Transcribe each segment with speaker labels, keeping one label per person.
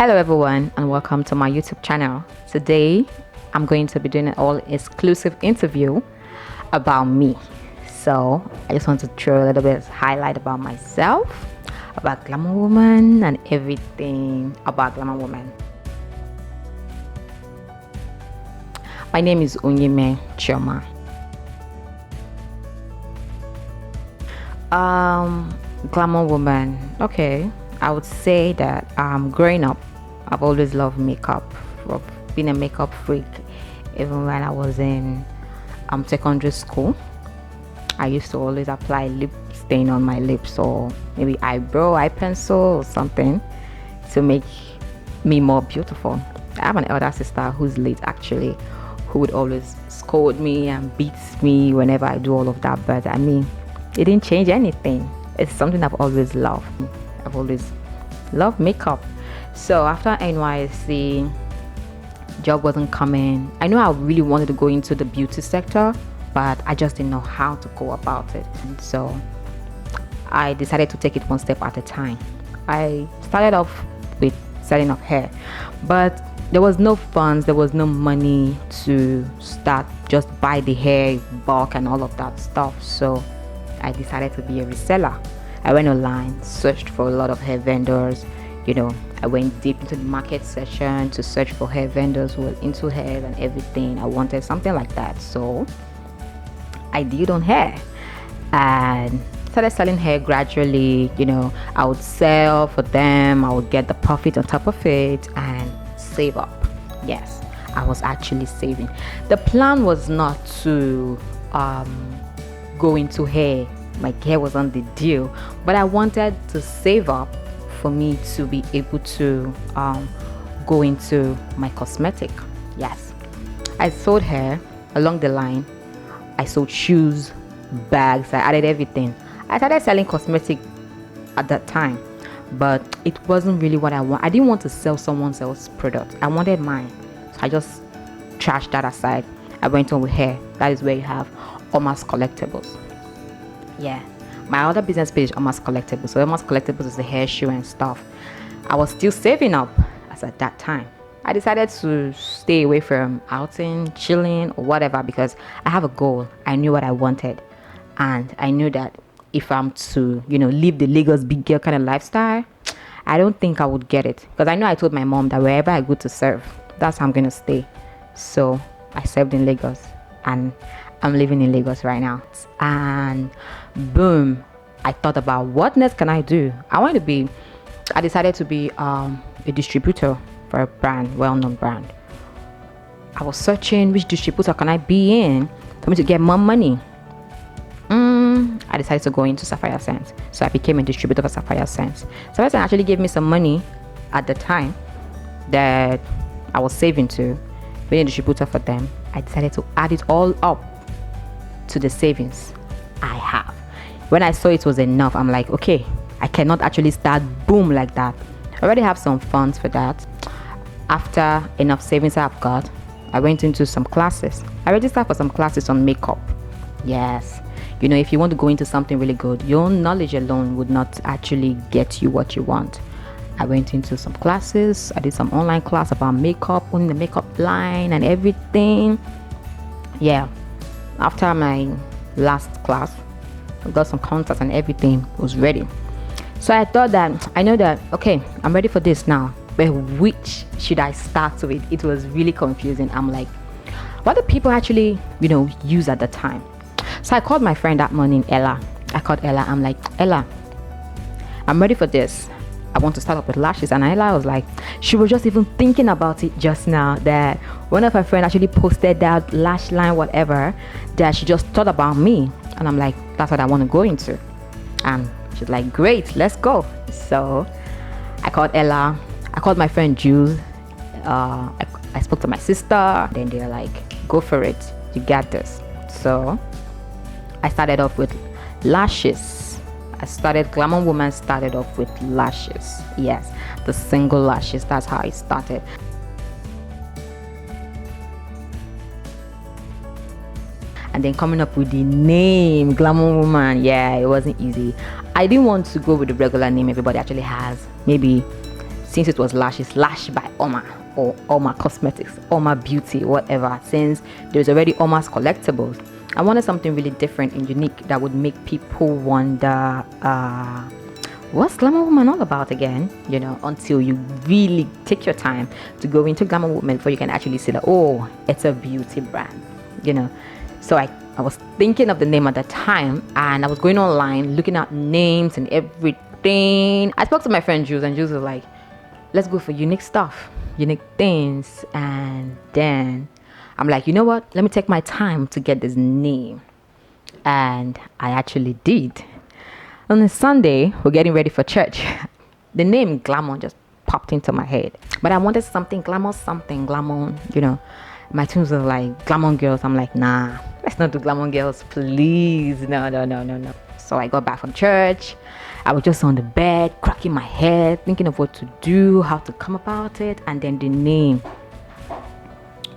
Speaker 1: Hello everyone and welcome to my YouTube channel. Today I'm going to be doing an all exclusive interview about me. So I just want to throw a little bit of highlight about myself, about Glamour Woman, and everything about Glamour Woman. My name is Chioma. Glamour Woman. Okay, I would say that growing up, I've always loved makeup. I've been a makeup freak. Even when I was in secondary school, I used to always apply lip stain on my lips, or maybe eye pencil or something to make me more beautiful. I have an elder sister who's late actually, who would always scold me and beat me whenever I do all of that, but I mean, it didn't change anything. It's something I've always loved. I've always loved makeup. So after NYSC, job wasn't coming. I know I really wanted to go into the beauty sector, but I just didn't know how to go about it. And so I decided to take it one step at a time. I started off with setting up hair, but there was no funds, there was no money to start just buy the hair bulk and all of that stuff. So I decided to be a reseller. I went online, searched for a lot of hair vendors. You know, I went deep into the market section to search for hair vendors who were into hair and everything. I wanted something like that, so I did on hair and started selling hair gradually. You know, I would sell for them, I would get the profit on top of it and save up. Yes, I was actually saving. The plan was not to go into hair. My hair was on the deal, but I wanted to save up for me to be able to go into my cosmetic. Yes, I sold hair along the line. I sold shoes, bags, I added everything. I started selling cosmetic at that time, but it wasn't really what I want. I didn't want to sell someone else's product. I wanted mine, so I just trashed that aside. I went on with hair. That is where you have almost Collectibles. Yeah, my other business page is almost Collectibles. So almost Collectibles is the hair, shoe and stuff. I was still saving up as at that time. I decided to stay away from outing, chilling or whatever, because I have a goal. I knew what I wanted, and I knew that if I'm to, you know, live the Lagos big girl kind of lifestyle, I don't think I would get it, because I know I told my mom that wherever I go to serve, that's how I'm gonna stay. So I served in Lagos and I'm living in Lagos right now. And boom, I thought about what next can I do. I decided to be a distributor for a brand, well-known brand. I was searching which distributor can I be in for me to get more money. I decided to go into Sapphire Sense. So I became a distributor for Sapphire Sense. Sapphire Sense actually gave me some money at the time that I was saving to be a distributor for them. I decided to add it all up to the savings I have. When I saw it was enough, I'm like, okay, I cannot actually start boom like that. I already have some funds for that. After enough savings I've got, I went into some classes. I registered for some classes on makeup. Yes, you know, if you want to go into something really good, your own knowledge alone would not actually get you what you want. I went into some classes. I did some online class about makeup, owning the makeup line and everything. Yeah, after my last class, I got some contacts and everything was ready. So I thought that, I know that, okay, I'm ready for this now, but which should I start with? It was really confusing. I'm like, what do people actually, you know, use at the time? So I called my friend that morning, Ella. I called Ella. I'm like, Ella, I'm ready for this. I want to start up with lashes. And Ella was like, she was just even thinking about it just now, that one of her friends actually posted that lash line, whatever, that she just thought about me. And I'm like, that's what I want to go into. And she's like, great, let's go. So I called Ella. I called my friend Jules. I spoke to my sister. Then they're like, go for it, you got this. So I started off with lashes. Glamour Woman started off with lashes. Yes, the single lashes. That's how it started. And then coming up with the name Glamour Woman, yeah, it wasn't easy. I didn't want to go with the regular name everybody actually has. Maybe since it was Lash by Oma or Oma Cosmetics, Oma Beauty, whatever. Since there's already Oma's Collectibles, I wanted something really different and unique that would make people wonder, what's Glamour Woman all about again? You know, until you really take your time to go into Glamour Woman before you can actually see that, oh, it's a beauty brand, you know. So I was thinking of the name at the time, and I was going online looking at names and everything. I spoke to my friend Jules, and Jules was like, let's go for unique stuff, unique things. And then I'm like, you know what, let me take my time to get this name. And I actually did. On a Sunday, we're getting ready for church. The name Glamour just popped into my head, but I wanted something glamour, you know. My twins were like, Glamour Girls. I'm like, nah, let's not do Glamour Girls, please. No. So I got back from church. I was just on the bed, cracking my head, thinking of what to do, how to come about it. And then the name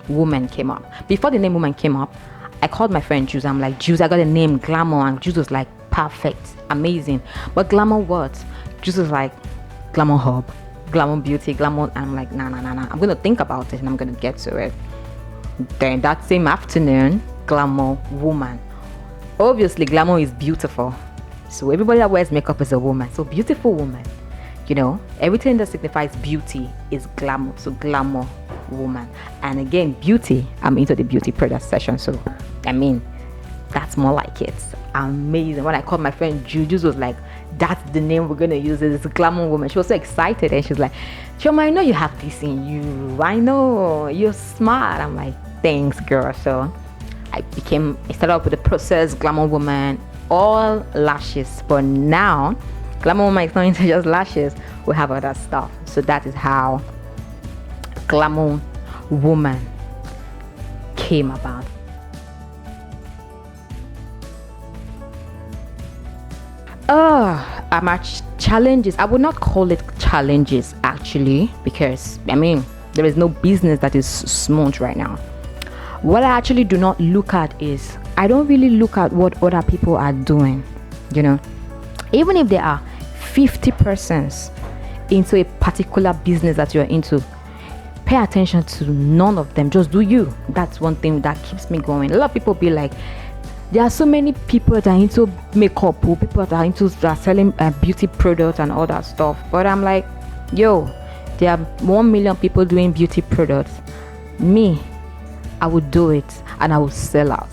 Speaker 1: Woman came up. Before the name Woman came up, I called my friend Juice. I'm like, Juice, I got the name Glamour. And Juice was like, perfect, amazing. But Glamour what? Juice was like, Glamour Hub, Glamour Beauty, Glamour. I'm like, nah. I'm going to think about it and I'm going to get to it. Then that same afternoon, Glamour Woman. Obviously, glamour is beautiful. So everybody that wears makeup is a woman. So beautiful woman. You know, everything that signifies beauty is glamour. So Glamour Woman. And again, beauty, I'm into the beauty product session. So, I mean, that's more like it. Amazing. When I called my friend Juju, was like, that's the name we're going to use. It's Glamour Woman. She was so excited. And she's like, Chioma, I know you have this in you. I know. You're smart. I'm like, thanks, girl. So I started off with the process, Glamour Woman, all lashes. But now, Glamour Woman is not into just lashes. We have other stuff. So that is how Glamour Woman came about. Challenges. I would not call it challenges actually, because I mean, there is no business that is smooth right now. What I actually do not look at is, I don't really look at what other people are doing. You know, even if there are 50 persons into a particular business that you're into, pay attention to none of them. Just do you. That's one thing that keeps me going. A lot of people be like, there are so many people that are into makeup, or people that are selling beauty products and all that stuff. But I'm like, yo, there are 1 million people doing beauty products. Me, I would do it and I would sell out,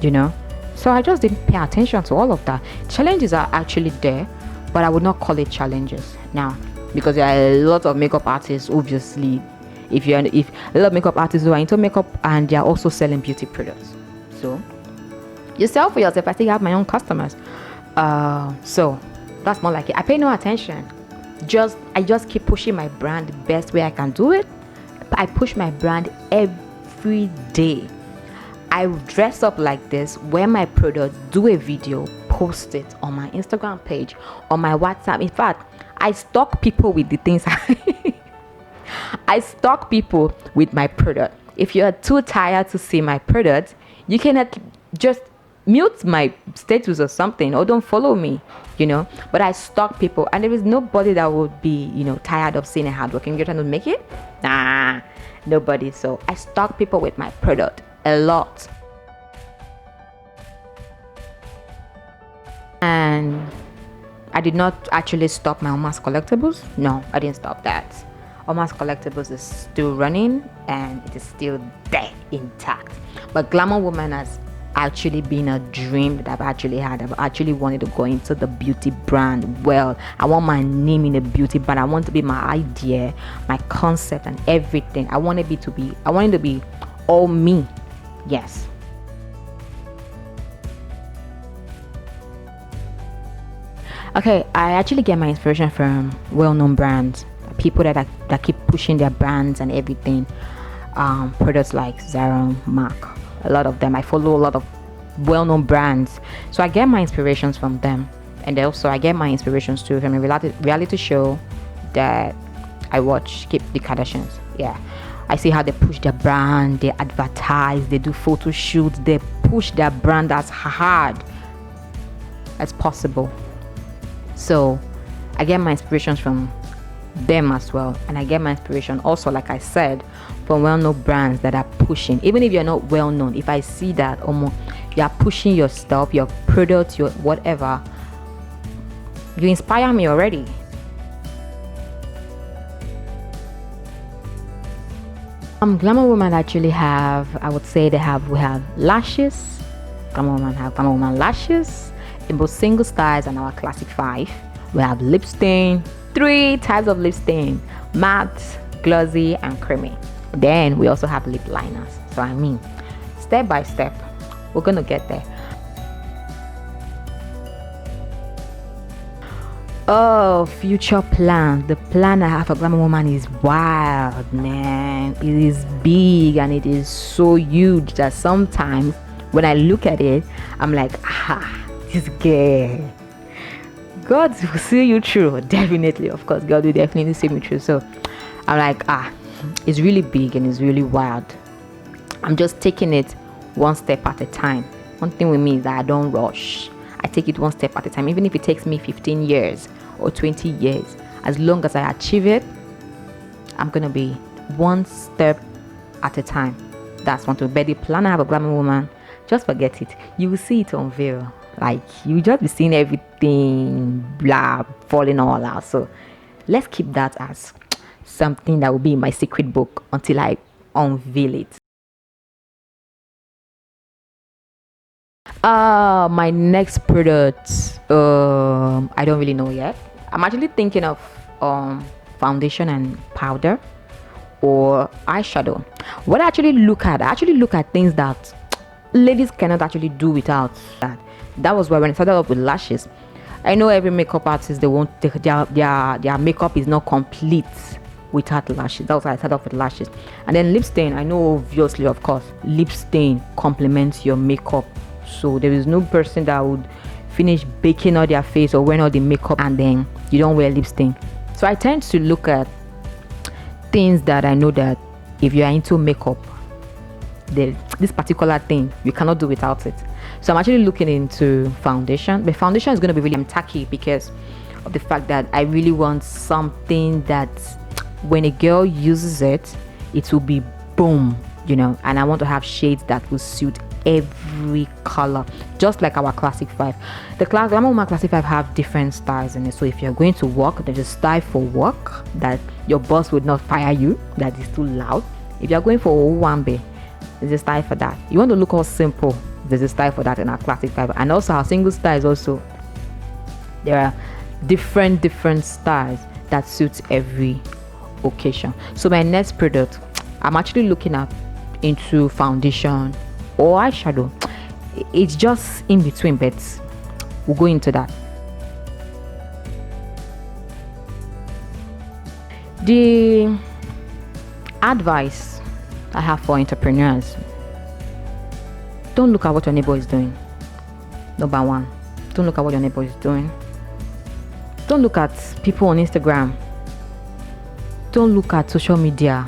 Speaker 1: you know. So I just didn't pay attention to all of that. Challenges are actually there, but I would not call it challenges now, because there are a lot of makeup artists. Obviously, if a lot of makeup artists who are into makeup and they are also selling beauty products, so you sell for yourself. I still have my own customers, so that's more like it. I pay no attention. I just keep pushing my brand the best way I can do it. I push my brand every day. I dress up like this, wear my product, do a video, post it on my Instagram page, on my WhatsApp. In fact, I stalk people with the things I stalk people with my product. If you're too tired to see my product, you can just mute my status or something, or don't follow me, you know. But I stalk people, and there is nobody that would be, you know, tired of seeing a hardworking girl trying to make it. Nah, nobody. So I stalk people with my product a lot. And I did not actually stop my Oma's Collectibles. No, I didn't stop that. Oma's Collectibles is still running and it is still there intact. But Glamour Woman has actually been a dream that I've actually had. I've actually wanted to go into the beauty brand. Well, I want my name in the beauty brand. I want to be my idea, my concept, and everything. I want it to be all me. Yes. Okay, I actually get my inspiration from well-known brands, people that keep pushing their brands and everything. Products like Zara, MAC, a lot of them. I follow a lot of well-known brands, so I get my inspirations from them. And also I get my inspirations too from a reality show that I watch, Keep the Kardashians. Yeah, I see how they push their brand, they advertise, they do photo shoots, they push their brand as hard as possible. So I get my inspirations from them as well, and I get my inspiration also, like I said, from well-known brands that are pushing. Even if you're not well known, if I see that you are pushing your stuff, your product, your whatever, you inspire me already. Glamour Woman actually have, I would say we have lashes. Glamour Woman lashes in both single styles and our classic 5. We have lip stain, 3 types of lip stain: matte, glossy, and creamy. Then we also have lip liners. So I mean, step by step, we're gonna get there. Oh, future plan. The plan I have for Glamour Woman is wild, man. It is big and it is so huge that sometimes when I look at it, I'm like, this girl, God will see you through. Definitely, of course, God will definitely see me through. So I'm like, it's really big and it's really wild. I'm just taking it one step at a time. One thing with me is that I don't rush. I take it one step at a time. Even if it takes me 15 years or 20 years, as long as I achieve it, I'm gonna be one step at a time. That's one thing. But the plan I have a Glamour Woman, just forget it. You will see it unveil. Like, you just be seeing everything blah falling all out. So let's keep that as something that will be in my secret book until I unveil it. My next product, I don't really know yet. I'm actually thinking of foundation and powder or eyeshadow. What I actually look at things that ladies cannot actually do without. That was why when I started off with lashes, I know every makeup artist, they want their makeup is not complete without lashes. That's why I started off with lashes. And then lip stain, I know obviously, of course, lip stain complements your makeup. So there is no person that would finish baking all their face or wearing all the makeup and then you don't wear lip stain. So I tend to look at things that I know that if you are into makeup, this particular thing you cannot do without it. So I'm actually looking into foundation. But foundation is going to be really tacky because of the fact that I really want something that when a girl uses it, it will be boom, you know. And I want to have shades that will suit every color, just like our classic 5. The Glamour Woman classic 5 have different styles in it. So if you're going to work, there's a style for work that your boss would not fire you, that is too loud. If you're going for Owambe, there's a style for that. You want to look all simple, there's a style for that in our classic 5. And also our single styles also, there are different styles that suits every occasion. So my next product, I'm actually looking at into foundation or eyeshadow. It's just in between, but we'll go into that. The advice I have for entrepreneurs: don't look at what your neighbor is doing. Number one, don't look at what your neighbor is doing. Don't look at people on Instagram. Don't look at social media.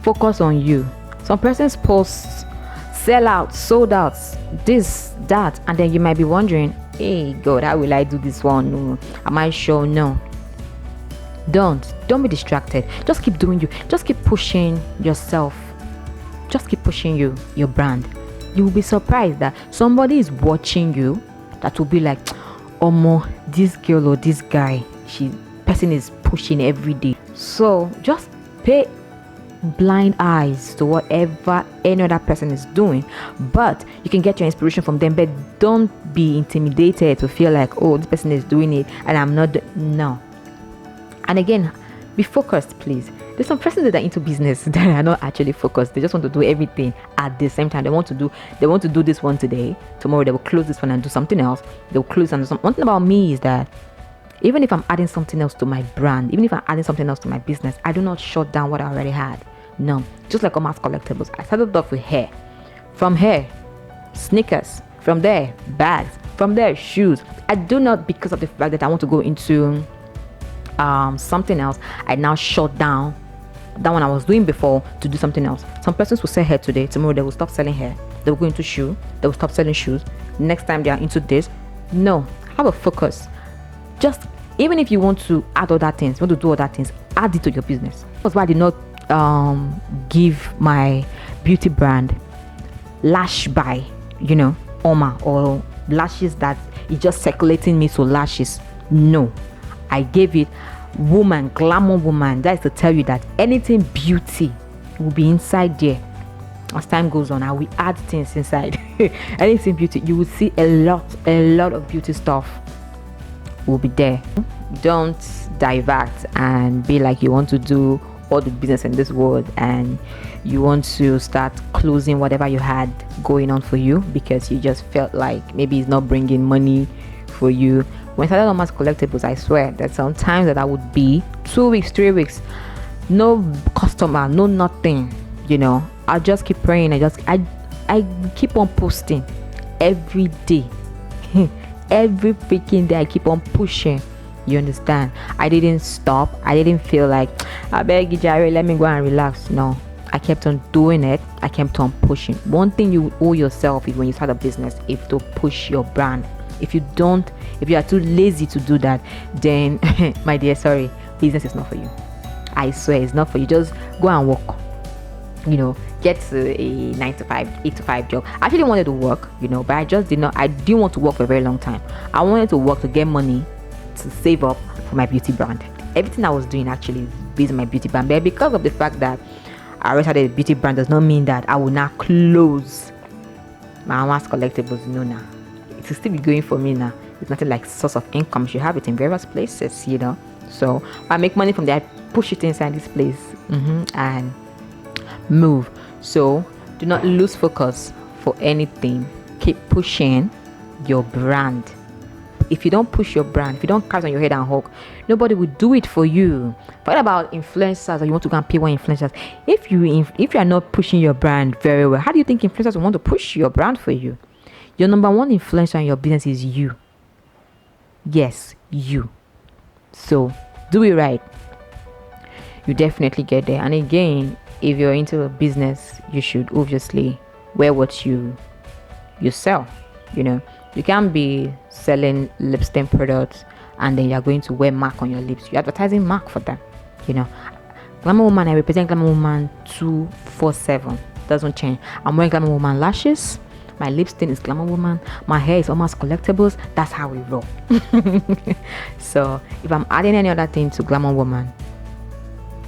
Speaker 1: Focus on you. Some persons post sell out, sold out, this, that, and then you might be wondering, hey God, how will I do this one? No. Am I sure? No. Don't be distracted. Just keep doing you. Just keep pushing yourself. Just keep pushing your brand. You will be surprised that somebody is watching you that will be like, oh, this girl or this guy, person is pushing every day. So just pay blind eyes to whatever any other person is doing, but you can get your inspiration from them. But don't be intimidated to feel like, oh, this person is doing it and I'm not. No. And again, be focused, please. There's some persons that are into business that are not actually focused. They just want to do everything at the same time. They want to do this one today. Tomorrow they will close this one and do something else. They will close and do something. One thing about me is that even if I'm adding something else to my brand, even if I'm adding something else to my business, I do not shut down what I already had. No. Just like Omar's Collectibles, I started off with hair. From hair, sneakers. From there, bags. From there, shoes. I do not, because of the fact that I want to go into something else, I now shut down that one I was doing before to do something else. Some persons will sell hair today, tomorrow they will stop selling hair. They will go into shoe, they will stop selling shoes. Next time they are into this. No, have a focus. Just Even if you want to add other things, want to do other things, add it to your business. That's why I did not give my beauty brand lash by Oma, or lashes that is just circulating me to lashes. No, I gave it woman, glamour woman. That is to tell you that anything beauty will be inside there. As time goes on, I will add things inside. Anything beauty, you will see a lot of beauty stuff will be there. Don't divert and be like you want to do all the business in this world and you want to start closing whatever you had going on for you because you just felt like maybe it's not bringing money for you. When I started on my collectibles, I swear that sometimes that I would be 2 weeks, 3 weeks, no customer, no nothing. I'll just keep praying. I keep on posting every day. Every freaking day I keep on pushing. You understand? I didn't stop. I didn't feel like, I beg you, Jerry, let me go and relax. No, I kept on doing it. I kept on pushing. One thing you owe yourself is when you start a business, is to push your brand. If you are too lazy to do that, then my dear, sorry, business is not for you. I swear it's not for you. Just go and work. Get to a 9 to 5, 8 to 5 job. I actually wanted to work, but I didn't want to work for a very long time. I wanted to work to get money to save up for my beauty brand. Everything I was doing actually is based on my beauty brand. But because of the fact that I already had a beauty brand does not mean that I will now close my Mama's Collectibles. No, now. It will still be going for me now. It's nothing like source of income. You should have it in various places, So I make money from there. I push it inside this place and move. So do not lose focus for anything. Keep pushing your brand. If you don't push your brand, if you don't carry on your head and hawk, nobody will do it for you. Forget about influencers, or you want to go and pay one influencers. If you are not pushing your brand very well, how do you think influencers will want to push your brand for you? Your number one influencer in your business is you. Yes, you. So do it right. You definitely get there. And again, if you're into a business, you should obviously wear what you sell. You can't be selling lipstick products and then you're going to wear MAC on your lips. You're advertising MAC for them. Glamour Woman, I represent Glamour Woman 247. Doesn't change. I'm wearing Glamour Woman lashes. My lipstick is Glamour Woman. My hair is almost Collectibles. That's how we roll. So if I'm adding any other thing to Glamour Woman,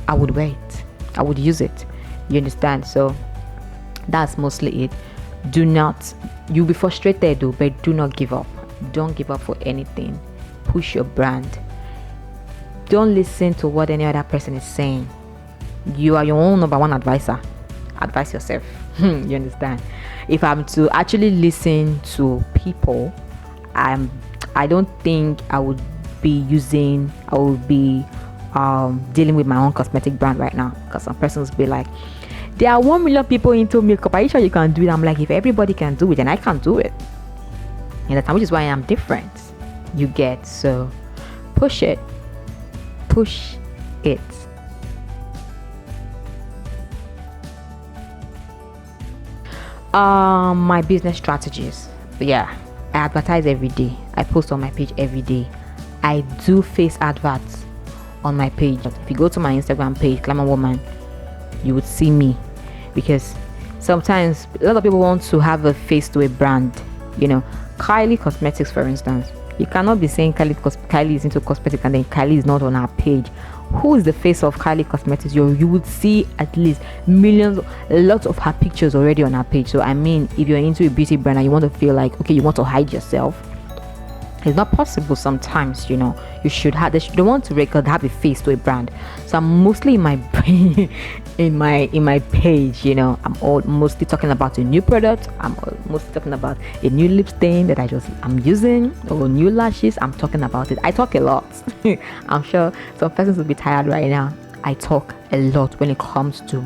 Speaker 1: I would wear it. I would use it. You understand? So that's mostly it. You'll be frustrated though, but do not give up. Don't give up for anything. Push your brand. Don't listen to what any other person is saying. You are your own number one advisor. Advise yourself. You understand? If I'm to actually listen to people, I don't think I would be dealing with my own cosmetic brand right now, because some persons be like, there are 1 million people into makeup, are you sure you can do it? I'm like, if everybody can do it, then I can't do it. Which is why I'm different. You get? So push it. My business strategies. I advertise every day. I post on my page every day. I do face adverts on my page. If you go to my Instagram page, Glamour Woman, you would see me, because sometimes a lot of people want to have a face to a brand. Kylie Cosmetics, for instance, you cannot be saying Kylie is into cosmetics and then Kylie is not on our page. Who is the face of Kylie Cosmetics? You would see at least lots of her pictures already on our page. So if you're into a beauty brand and you want to feel like, okay, you want to hide yourself, it's not possible sometimes. You should have, they want to have a face to a brand. So I'm mostly in my brain, in my page, I'm mostly talking about a new product. I'm mostly talking about a new lip stain that I'm using, or new lashes. I'm talking about it. I talk a lot. I'm sure some persons will be tired right now. I talk a lot when it comes to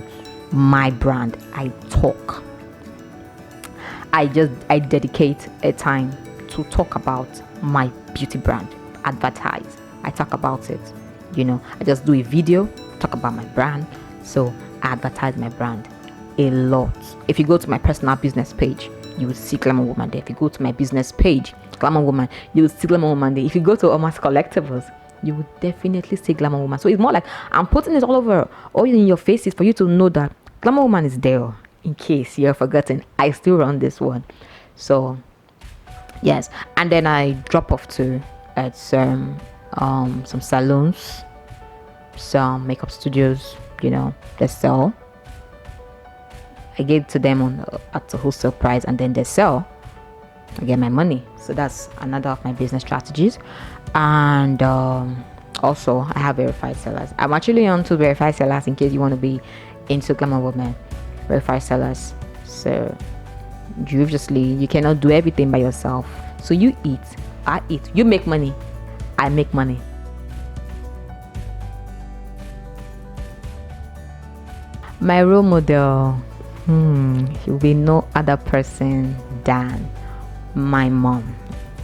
Speaker 1: my brand. I talk. I dedicate a time to talk about my beauty brand, advertise. I talk about it. I just do a video, talk about my brand. So I advertise my brand a lot. If you go to my personal business page, you will see Glamour Woman there. If you go to my business page, Glamour Woman, you will see Glamour Woman there. If you go to Mama's Collectibles, you will definitely see Glamour Woman. So it's more like I'm putting it all over, all in your faces for you to know that Glamour Woman is there. In case you're forgotten, I still run this one. So yes, and then I drop off to at some salons, some makeup studios, they sell. I give to them at a wholesale price, and then they sell. I get my money. So that's another of my business strategies. And also I have verified sellers. I'm actually on to verified sellers in case you want to be into Glamour Woman. Verified sellers. So you cannot do everything by yourself. So you eat, I eat, you make money, I make money. My role model, he will be no other person than my mom.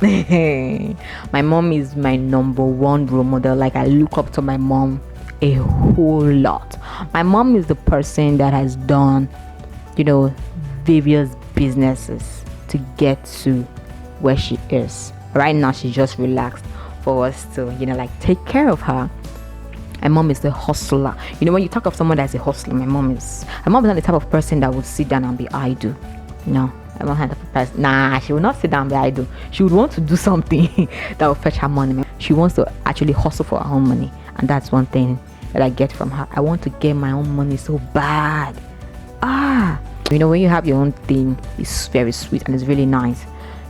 Speaker 1: My mom is my number one role model. Like, I look up to my mom a whole lot. My mom is the person that has done, various businesses to get to where she is. Right now, she's just relaxed for us to, take care of her. My mom is the hustler. When you talk of someone that's a hustler, my mom is not the type of person that would sit down and be idle. No, I'm not the type of person. Nah, she will not sit down and be idle. She would want to do something that will fetch her money. She wants to actually hustle for her own money, and that's one thing that I get from her. I want to get my own money so bad. When you have your own thing, it's very sweet and it's really nice.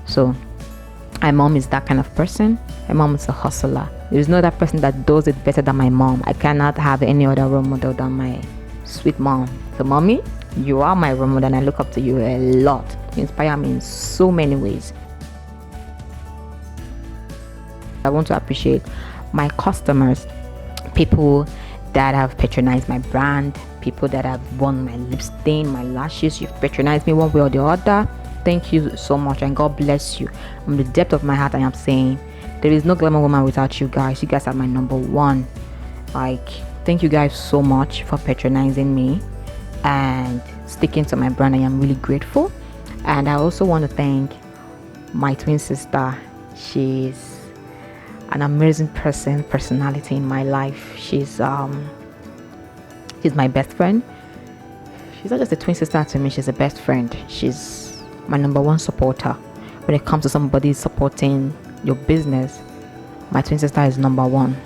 Speaker 1: So my mom is that kind of person. My mom is a hustler. There is no other person that does it better than my mom. I cannot have any other role model than my sweet mom. So mommy, you are my role model, and I look up to you a lot. You inspire me in so many ways. I want to appreciate my customers, people that have patronized my brand, people that have worn my lip stain, my lashes. You've patronized me one way or the other. Thank you so much, and God bless you. From the depth of my heart, I am saying there is no Glamour Woman without you guys. You guys are my number one. Thank you guys so much for patronizing me and sticking to my brand. I am really grateful. And I also want to thank my twin sister. She's an amazing personality in my life. She's my best friend. She's not just a twin sister to me, she's a best friend. She's my number one supporter. When it comes to somebody supporting your business, my twin sister is number one.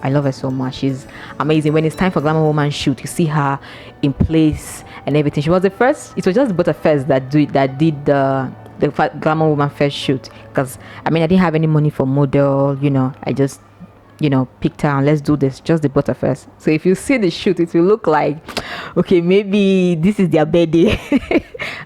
Speaker 1: I love her so much. She's amazing. When it's time for Glamour Woman shoot, you see her in place and everything. She was the first. It was just the both of us that did the Glamour Woman first shoot, because I didn't have any money for model. I just picked her and let's do this, just the both of us. So if you see the shoot, it will look like, okay, maybe this is their birthday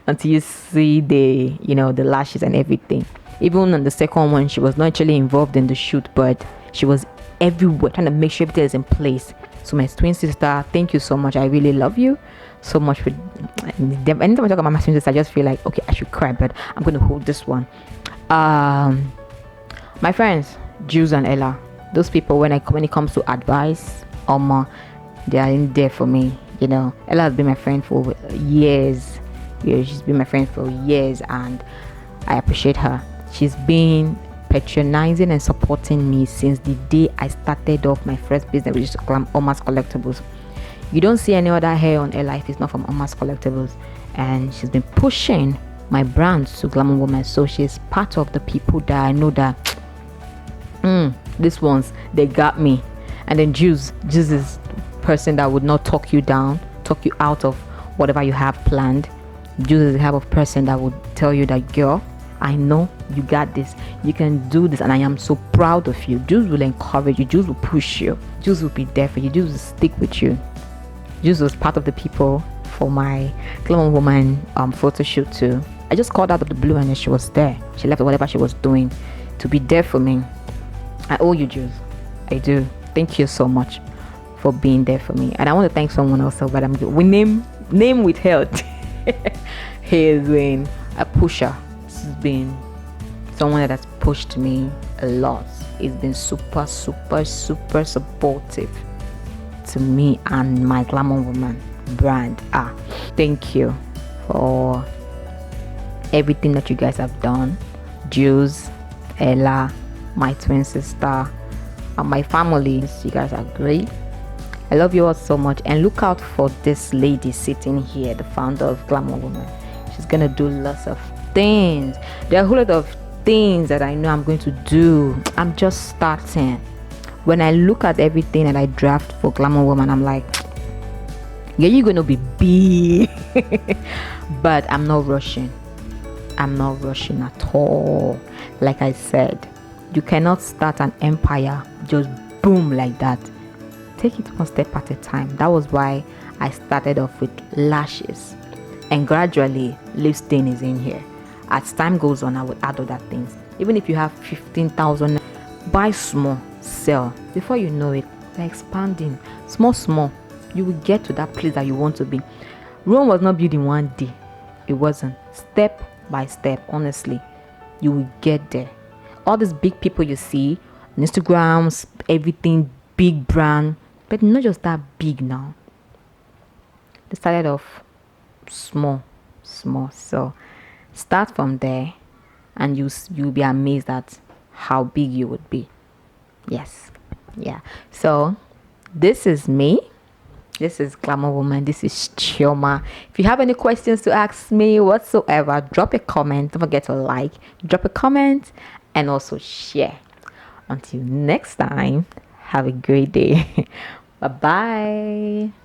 Speaker 1: until you see the the lashes and everything. Even on the second one, she was not actually involved in the shoot, but she was everywhere trying to make sure everything is in place. So my twin sister, thank you so much. I really love you so much. For anytime I talk about my twin sister, I just feel like, okay, I should cry, but I'm going to hold this one. My friends, Jules and Ella, those people, when it comes to advice, they are in there for me. Ella has been my friend for years. She's been my friend for years, and I appreciate her. She's been patronizing and supporting me since the day I started off my first business, which is Oma's Collectibles. You don't see any other hair on Ella if it's not from Oma's Collectibles, and she's been pushing my brand to Glamour Woman. So she's part of the people that I know that these ones, they got me. And then Juice is the person that would not talk you down, talk you out of whatever you have planned. Juice is the type of person that would tell you that, girl, I know you got this, you can do this, and I am so proud of you. Juice will encourage you, Juice will push you, Juice will be there for you, Juice will stick with you. Juice was part of the people for my Glamour Woman photo shoot too. I just called out of the blue and then she was there. She left whatever she was doing to be there for me. I owe you, Juice. I do. Thank you so much for being there for me. And I want to thank someone else, but we name withheld. He has been a pusher. This has been someone that has pushed me a lot. He's been super supportive to me and my Glamour Woman brand. Thank you for everything that you guys have done. Jules, Ella, my twin sister, and my family. You guys are great. I love you all so much, and look out for this lady sitting here, the founder of Glamour Woman. She's gonna do lots of things. There are a whole lot of things that I know I'm going to do. I'm just starting. When I look at everything that I draft for Glamour Woman, I'm like, yeah, you're gonna be big. But I'm not rushing. I'm not rushing at all. Like I said, you cannot start an empire just boom like that. Take it one step at a time. That was why I started off with lashes, and gradually lip stain is in here. As time goes on, I will add other things. Even if you have 15,000, buy small, sell. Before you know it, they're expanding. Small, you will get to that place that you want to be. Rome was not built in one day. It wasn't. Step by step, honestly, you will get there. All these big people you see on Instagrams, everything big brand, but not just that big now. They started off small. So start from there, and you'll be amazed at how big you would be. Yes, yeah. So this is me. This is Glamour Woman. This is Chioma. If you have any questions to ask me whatsoever, drop a comment. Don't forget to like, drop a comment, and also share. Until next time, have a great day. Bye bye.